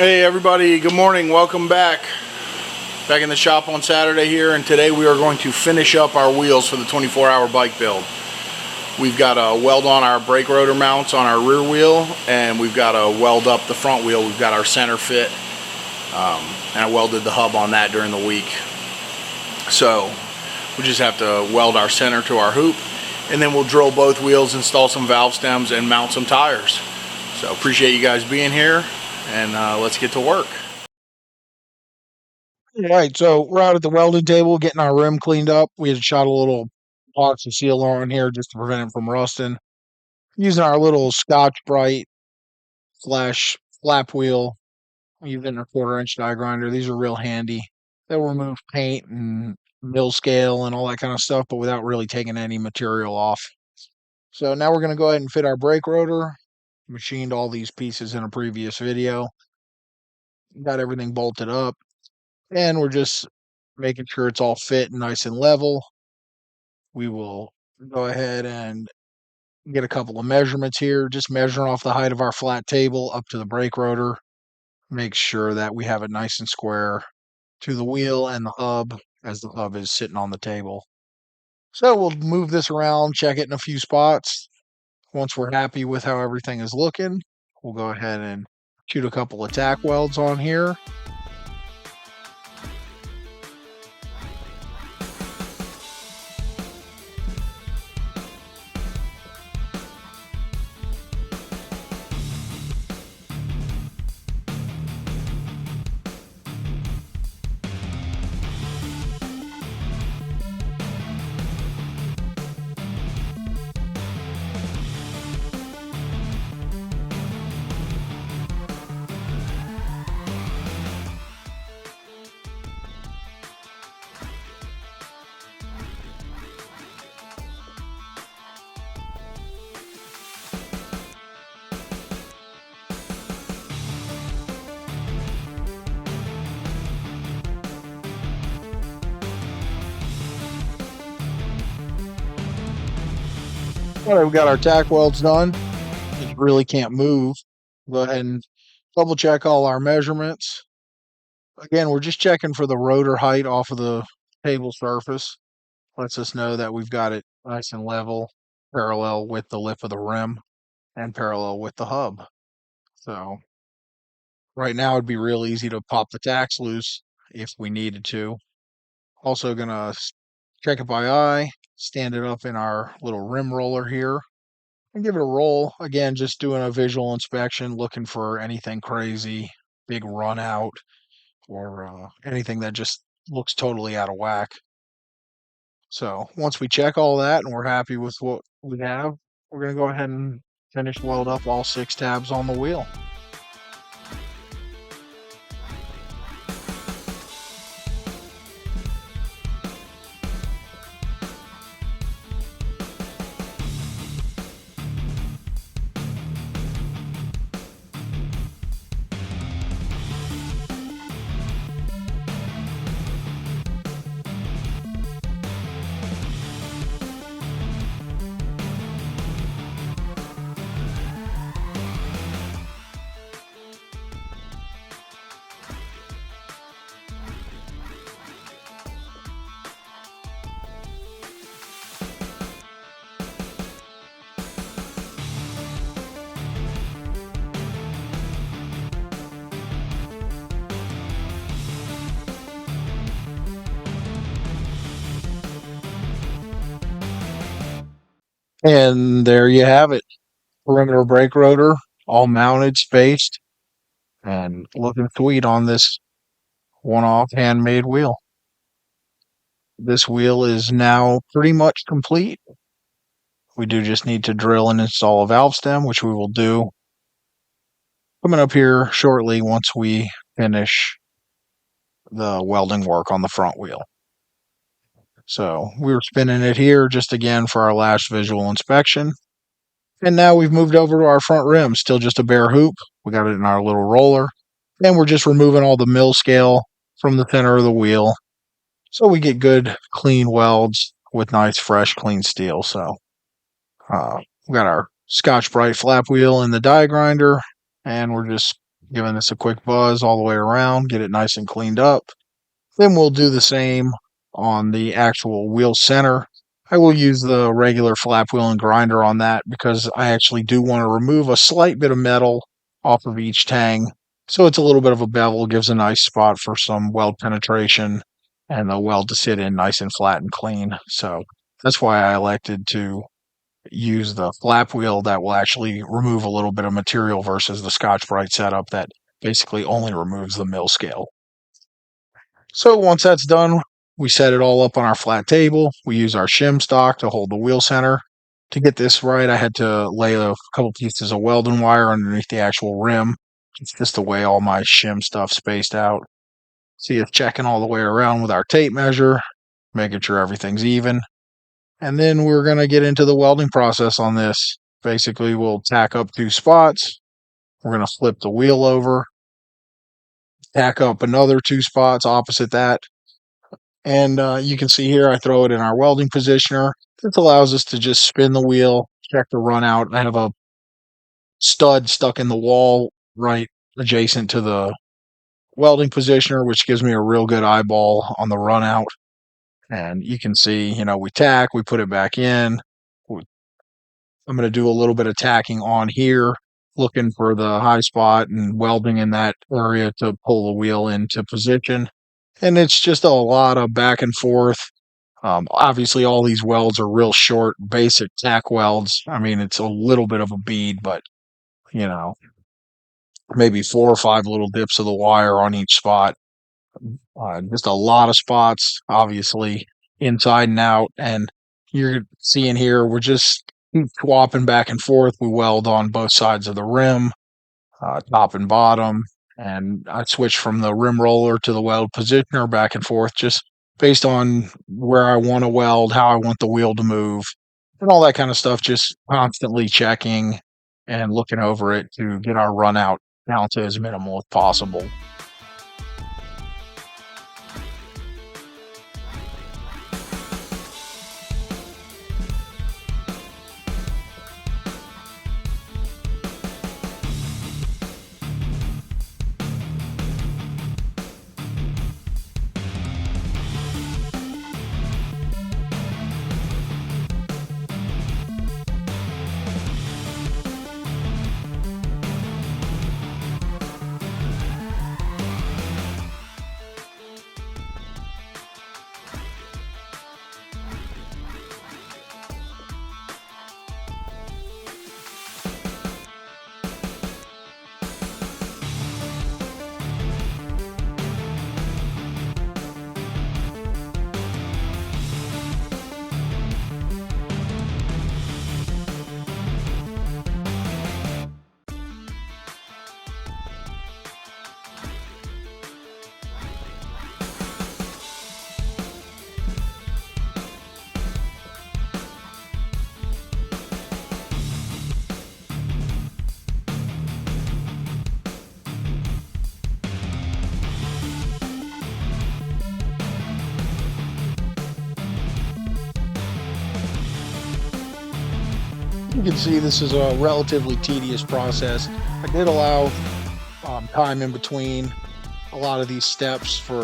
Hey everybody, good morning, welcome back. Back in the shop on Saturday here, and today we are going to finish up our wheels for the 24-hour bike build. We've got to weld on our brake rotor mounts on our rear wheel, and we've got to weld up the front wheel. We've got our center fit, and I welded the hub on that during the week. So we just have to weld our center to our hoop, and then we'll drill both wheels, install some valve stems, and mount some tires. So appreciate you guys being here, and let's get to work. All right, so we're out at the welding table getting our rim cleaned up. We had shot a little epoxy sealer on here just to prevent it from rusting. Using our little Scotch Brite slash flap wheel, using a 1/4 inch die grinder. These are real handy. They'll remove paint and mill scale and all that kind of stuff, but without really taking any material off. So now we're going to go ahead and fit our brake rotor. Machined all these pieces in a previous video. Got everything bolted up. And we're just making sure it's all fit and nice and level. We will go ahead and get a couple of measurements here, just measuring off the height of our flat table up to the brake rotor. Make sure that we have it nice and square to the wheel and the hub as the hub is sitting on the table. So we'll move this around, check it in a few spots. Once we're happy with how everything is looking, we'll go ahead and shoot a couple of tack welds on here. All right, we got our tack welds done. It really can't move. Go ahead and double check all our measurements. Again, we're just checking for the rotor height off of the table surface. Lets us know that we've got it nice and level, parallel with the lip of the rim and parallel with the hub. So right now it'd be real easy to pop the tacks loose if we needed to. Also gonna check it by eye, stand it up in our little rim roller here and give it a roll. Again, just doing a visual inspection, looking for anything crazy, big run out, or anything that just looks totally out of whack. So once we check all that and we're happy with what we have, we're going to go ahead and finish weld up all 6 tabs on the wheel. And there you have it. Perimeter brake rotor, all mounted, spaced, and looking sweet on this one-off handmade wheel. This wheel is now pretty much complete. We do just need to drill and install a valve stem, which we will do coming up here shortly once we finish the welding work on the front wheel. So we were spinning it here just again for our last visual inspection. And now we've moved over to our front rim, still just a bare hoop. We got it in our little roller. And we're just removing all the mill scale from the center of the wheel. So we get good, clean welds with nice, fresh, clean steel. So we got our Scotch Brite flap wheel in the die grinder. And we're just giving this a quick buzz all the way around, get it nice and cleaned up. Then we'll do the same on the actual wheel center. I will use the regular flap wheel and grinder on that because I actually do want to remove a slight bit of metal off of each tang. So it's a little bit of a bevel, gives a nice spot for some weld penetration and the weld to sit in nice and flat and clean. So that's why I elected to use the flap wheel that will actually remove a little bit of material versus the Scotch-Brite setup that basically only removes the mill scale. So once that's done, we set it all up on our flat table. We use our shim stock to hold the wheel center. To get this right, I had to lay a couple pieces of welding wire underneath the actual rim. It's just the way all my shim stuff spaced out. See us checking all the way around with our tape measure, making sure everything's even. And then we're going to get into the welding process on this. Basically, we'll tack up 2 spots. We're going to flip the wheel over, tack up another 2 spots opposite that. And you can see here, I throw it in our welding positioner. This allows us to just spin the wheel, check the run out. I have a stud stuck in the wall right adjacent to the welding positioner, which gives me a real good eyeball on the run out. And you can see, we tack, we put it back in. I'm going to do a little bit of tacking on here, looking for the high spot and welding in that area to pull the wheel into position. And it's just a lot of back and forth. Obviously, all these welds are real short, basic tack welds. I mean, it's a little bit of a bead, but you know, maybe 4 or 5 little dips of the wire on each spot. Just a lot of spots, obviously, inside and out. And you're seeing here, we're just keep swapping back and forth. We weld on both sides of the rim, top and bottom. And I switch from the rim roller to the weld positioner back and forth, just based on where I want to weld, how I want the wheel to move, and all that kind of stuff. Just constantly checking and looking over it to get our run out down to as minimal as possible. You can see this is a relatively tedious process. I did allow time in between a lot of these steps for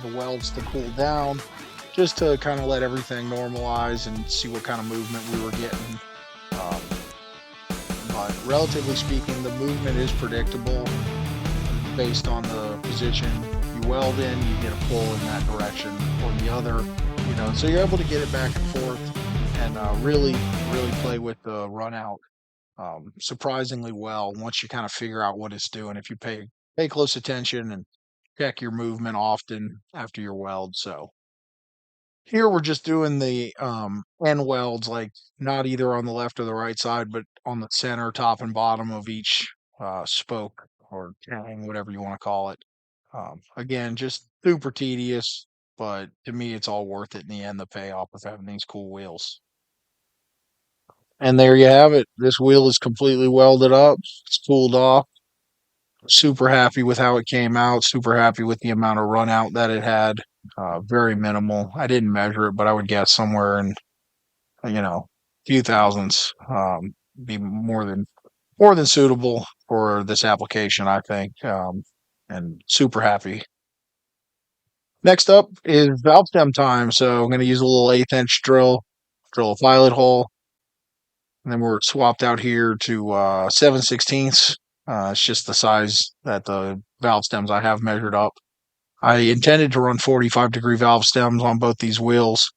the welds to cool down, just to kind of let everything normalize and see what kind of movement we were getting. Um, but relatively speaking, the movement is predictable based on the position you weld in. You get a pull in that direction or the other, so you're able to get it back and forth and really play with the run out surprisingly well once you kind of figure out what it's doing. If you pay close attention and check your movement often after your weld. So here we're just doing the end welds, like not either on the left or the right side, but on the center, top and bottom of each spoke or tang, whatever you want to call it. Again, just super tedious, but to me, it's all worth it in the end. The payoff of having these cool wheels. And there you have it. This wheel is completely welded up. It's cooled off. Super happy with how it came out. Super happy with the amount of run out that it had. Very minimal. I didn't measure it, but I would guess somewhere in, few thousandths. Be more than more than suitable for this application, I think, and super happy. Next up is valve stem time. So I'm going to use a little 1/8" drill a violet hole, and then we're swapped out here to 7/16. It's just the size that the valve stems I have measured up. I intended to run 45-degree valve stems on both these wheels.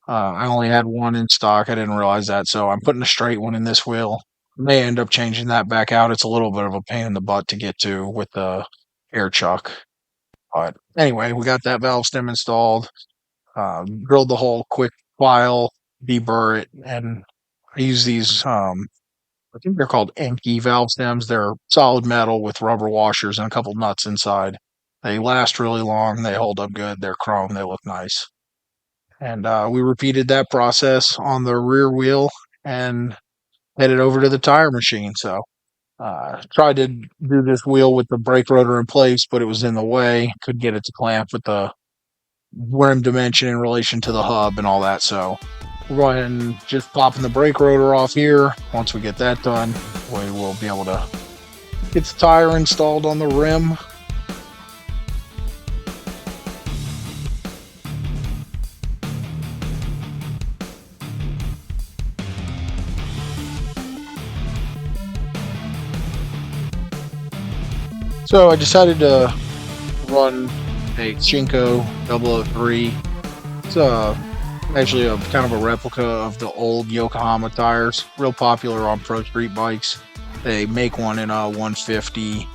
I only had one in stock. I didn't realize that, so I'm putting a straight one in this wheel. May end up changing that back out. It's a little bit of a pain in the butt to get to with the air chuck. But anyway, we got that valve stem installed. Drilled the hole, quick file, deburr it, and I use these. I think they're called Enki valve stems. They're solid metal with rubber washers and a couple nuts inside. They last really long. They hold up good. They're chrome. They look nice. And we repeated that process on the rear wheel and headed over to the tire machine. So tried to do this wheel with the brake rotor in place, but it was in the way. Could get it to clamp with the rim dimension in relation to the hub and all that. So we're going ahead and just popping the brake rotor off here. Once we get that done, we will be able to get the tire installed on the rim. So I decided to run a Shinko 003. It's actually a kind of a replica of the old Yokohama tires. Real popular on pro street bikes. They make one in a 150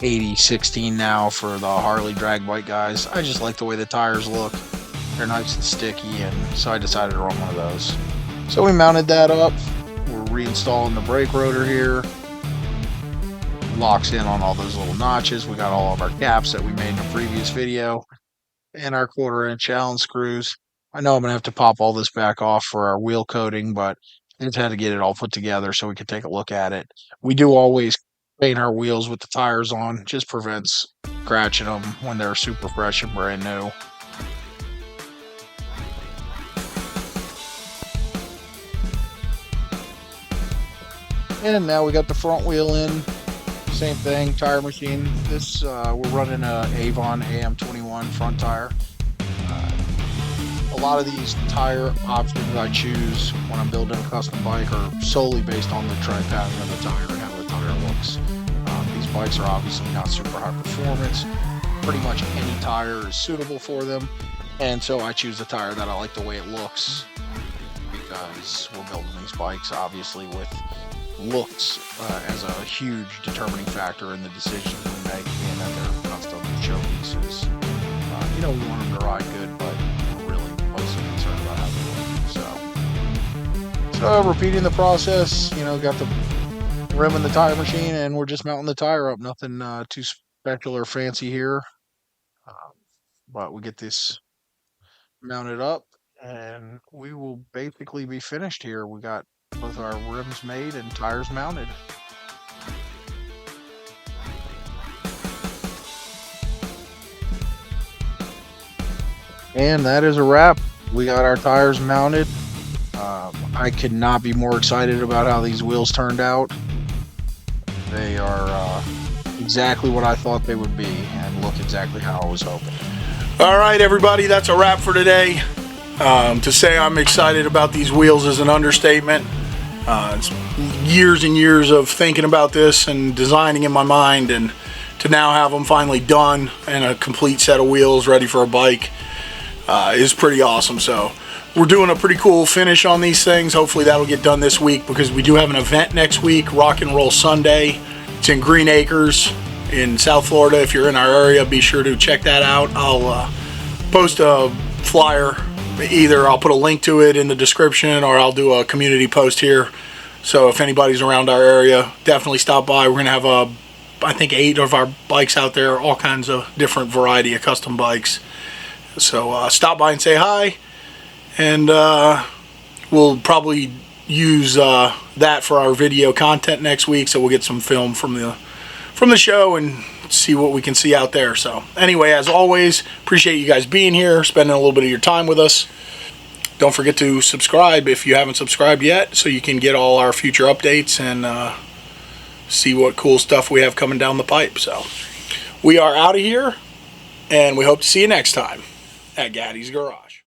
80/16 now for the Harley drag bike guys. I just like the way the tires look. They're nice and sticky, and so I decided to run one of those. So we mounted that up. We're reinstalling the brake rotor here. Locks in on all those little notches. We got all of our caps that we made in a previous video, and our 1/4" Allen screws. I know I'm gonna have to pop all this back off for our wheel coating, but I just had to get it all put together so we could take a look at it. We do always paint our wheels with the tires on. Just prevents scratching them when they're super fresh and brand new. And now we got the front wheel in. Same thing, tire machine. This we're running a Avon AM21 front tire. A lot of these tire options I choose when I'm building a custom bike are solely based on the tread pattern of the tire and how the tire looks. These bikes are obviously not super high performance. Pretty much any tire is suitable for them, and so I choose a tire that I like the way it looks, because we're building these bikes obviously with looks as a huge determining factor in the decisions we make, being that they're custom showpieces. We want them to ride good, but we're really mostly concerned about how they look. So repeating the process, got the rim in the tire machine, and we're just mounting the tire up. Nothing too special or fancy here, but we get this mounted up, and we will basically be finished here. We got both our rims made and tires mounted. And that is a wrap. We got our tires mounted. I could not be more excited about how these wheels turned out. They are exactly what I thought they would be, and look exactly how I was hoping. All right, everybody, that's a wrap for today. To say I'm excited about these wheels is an understatement. It's years and years of thinking about this and designing in my mind, and to now have them finally done and a complete set of wheels ready for a bike is pretty awesome. So we're doing a pretty cool finish on these things. Hopefully that'll get done this week, because we do have an event next week, Rock and Roll Sunday. It's in Green Acres in South Florida. If you're in our area, be sure to check that out. I'll post a flyer. Either I'll put a link to it in the description, or I'll do a community post here. So if anybody's around our area, definitely stop by. We're gonna have I think 8 of our bikes out there, all kinds of different variety of custom bikes. So stop by and say hi, and we'll probably use that for our video content next week. So we'll get some film from the show and see what we can see out there. So anyway, as always, appreciate you guys being here, spending a little bit of your time with us. Don't forget to subscribe if you haven't subscribed yet, so you can get all our future updates and see what cool stuff we have coming down the pipe. So we are out of here, and we hope to see you next time at Gatti's Garage.